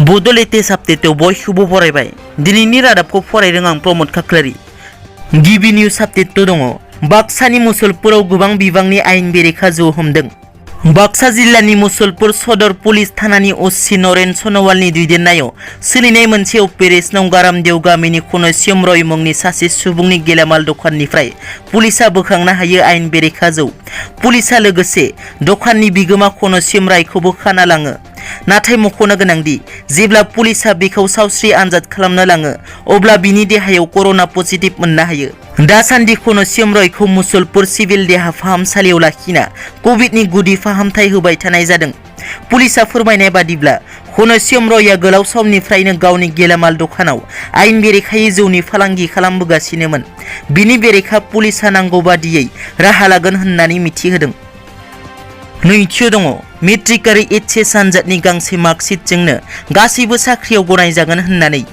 बड' लेटेस्ट आपडेटआव बयखौबो बरायबाय। दिनैनि रादाबखौ फरायदों आं प्रमद खाख्लारि। गिबि निउज आपडेट दङ। बाक्सानि मुसलपुराव गोबां बिबांनि आयेन बेरेखा जौ हमदों। बाक्सा जिल्लानि मुसलपुर सदर पुलिस थानानि अ.सि. नहरन सनवालनि दैदेननायाव सोलिनाय मोनसे अपारेशनाव गारामदेव गामिनि खनस्यम रय मुंनि सासे सुबुंनि गेलामाल दखाननिफ्राय पुलिसा बोखांनो हायो आयेन बेरेखा जौ। पुलिसा लोगोसे दखाननि बिगोमा खनस्यम रायखौबो खाना लाङो। नाथाय मख'नो गोनांदि जेब्ला पुलिसा बेखौ सावस्रि आनजाद खालामनो लाङो अब्ला बिनि देहायाव कर'ना पजिटिभ मोननो हायो। दासान्दि खनस्यम रयखौ मुसलपुर सिभिल देहा फाहामसालियाव लाखिना कभिडनि गुदि फाहामथाय होबाय थानाय जादों। पुलिसा फोरमायनाय बादिब्ला खनस्यम रयआ गोलाव समनिफ्रायनो गावनि गेलामाल दखानाव आयेन बेरेखायै जौनि फालांगि खालामबोगासिनोमोन। बिनि बेरेखा पुलिसा नांगौ बादियै राहा लागोन होननानै मिथिहोदों। नैथियाव दङ। मेट्रिकारि एचएस आनजादनि गांसे मार्कशीटजोंनो गासैबो साख्रियाव गनायजागोन होननानै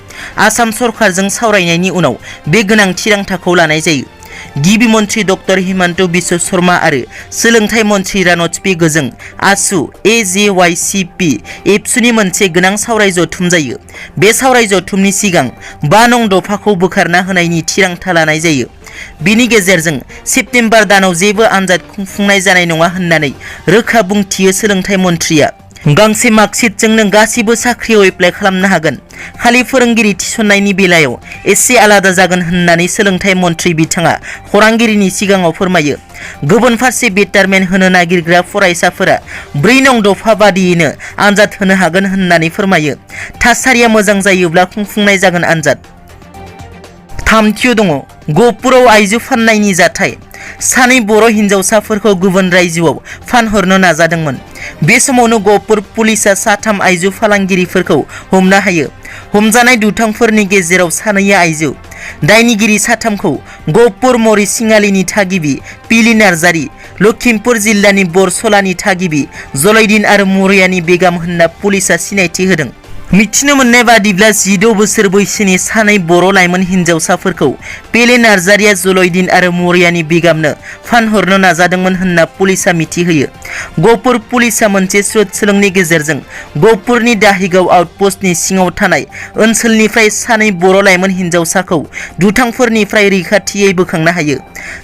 आसाम सरकारजों सावरायनायनि उनाव बे गोनां थिरांथाखौ लानाय जायो। गिबि मन्थ्रि डक्टर हिमन्त बिश्व शर्मा आरो सोलोंथाइ मन्थ्रि रानज पेगुजों आसु AJYCP एबसुनि मोनसे गोनां सावराय जथुम जायो। बे सावराय जथुमनि सिगां 5 नं दफाखौ बोखारना होनायनि थिरांथा लानाय जायो। बिनि गेजेरजों सेप्तेम्बर दानाव जेबो आनजाद खुंफुंनाय जानाय नङा होननानै रोखा बुंथियो सोलोंथाइ मन्थ्रिया। गांसे मार्कशीटजोंनो गासिबो साख्रियाव एप्लाइ खालामनो हागोन। खालि फोरोंगिरि थिसननायनि बेलायाव एसे आलादा जागोन होननानै सोलोंथाइ मन्थ्रि बिथाङा खौरांगिरिनि सिगाङाव फोरमायो। गुबुन फारसे बेटारमेन्ट होनो नागिरग्रा फरायसाफोरा 4 नं दफा बादियैनो आनजाद होनो हागोन होननानै फोरमायो। थासारिया मोजां जायोब्ला खुंफुंनाय जागोन आनजाद। थामथियाव दङ। गहपुराव आइजो फाननायनि जाथाय। सानै बर' हिन्जावसाफोरखौ गुबुन रायजोआव फानहरनो नाजादोंमोन। बे समावनो गहपुर पुलिसा 3 आइजो फालांगिरिफोरखौ हमनो हायो। हमजानाय दुथांफोरनि गेजेराव सानैया आइजो। दायनिगिरि 3खौ गहपुर मरिसिङालिनि थागिबि पिलि नार्जारि, लखिमपुर जिल्लानि बरसलानि थागिबि जलाइदिन आरो मरियानि बेगाम होनना पुलिसा सिनायथि होदों। मिथिनो मोननाय बादिब्ला 16 बोसोर बैसोनि सानै बर' लाइमोन हिन्जावसाफोरखौ पेले नार्जारिया जलाइदिन आरो मरियानि बेगामनो फानहरनो नाजादोंमोन होनना पुलिसा मिथिहोयो। गहपुर पुलिसा मोनसे स्रोत सोलोंनि गेजेरजों गहपुरनि दाहिगाव आउटपस्टनि सिङाव थानाय ओनसोलनिफ्राय सानै बर' लाइमोन हिन्जावसाखौ दुथांफोरनिफ्राय रैखाथियै बोखांनो हायो।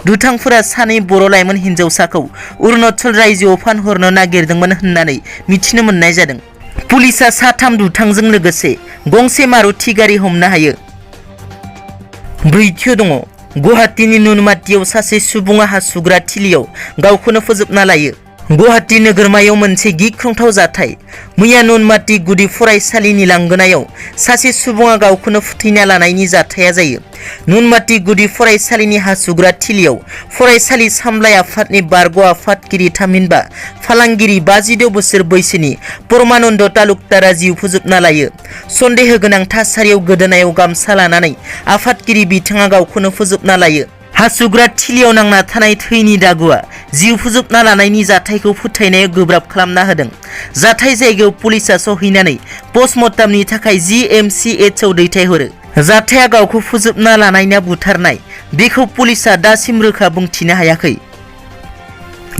दुथांफोरा सानै बर' लाइमोन हिन्जावसाखौ अरुणाचल रायजोआव फानहरनो नागिरदोंमोन होननानै मिथिनो मोननाय जादों। पुलिसा 3 दुथांजों लोगोसे गंसे मारुति गारि हमनो हायो। ब्रैथियाव दङ। गुवाहाटीनि नुनमाटियाव सासे सुबुङा हासुग्रा थिलियाव गावखौनो फोजोबना लायो। गुवाहाटी नोगोरमायाव मोनसे गिख्रंथाव जाथाय। मैया नुनमाटि गुदि फरायसालिनि लांगोनायाव सासे सुबुङा गावखौनो फोथैना लानायनि जाथाया जायो। नुनमाटि गुदि फरायसालिनि हासुग्रा थिलियाव फरायसालि सामलाय आफादनि बारग' आफादगिरि थामहिनबा फालांगिरि 56 बोसोर बैसोनि परमानन्द तालुकदारा जिउ फोजोबना लायो। सन्देह गोनां थासारियाव गोदोनायाव गामसा लानानै आफादगिरि बिथाङा गावखौनो फोजोबना लायो। हासुग्रा थिलियाव नांना थानाय थैनि दागुआ जिउ फोजोबना लानायनि जाथायखौ फोथायनाया गोब्राब खालामना होदों। जाथाय जायगायाव पुलिसा सहैनानै पस्टमर्टमनि थाखाय GMCHआव दैथायहरो। जाथाया गावखौ फोजोबना लानायना बुथारनाय बेखौ पुलिसा दासिम रोखा बुंथिनो हायाखै।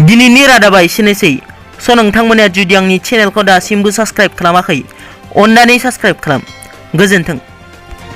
दिनैनि रादाबा एसेनोसै। नोंथांमोना जुदि आंनि चेनेलखौ दासिमबो साबस्क्राइब खालामाखै अन्नानै साबस्क्राइब खालाम। गोजोन्थों।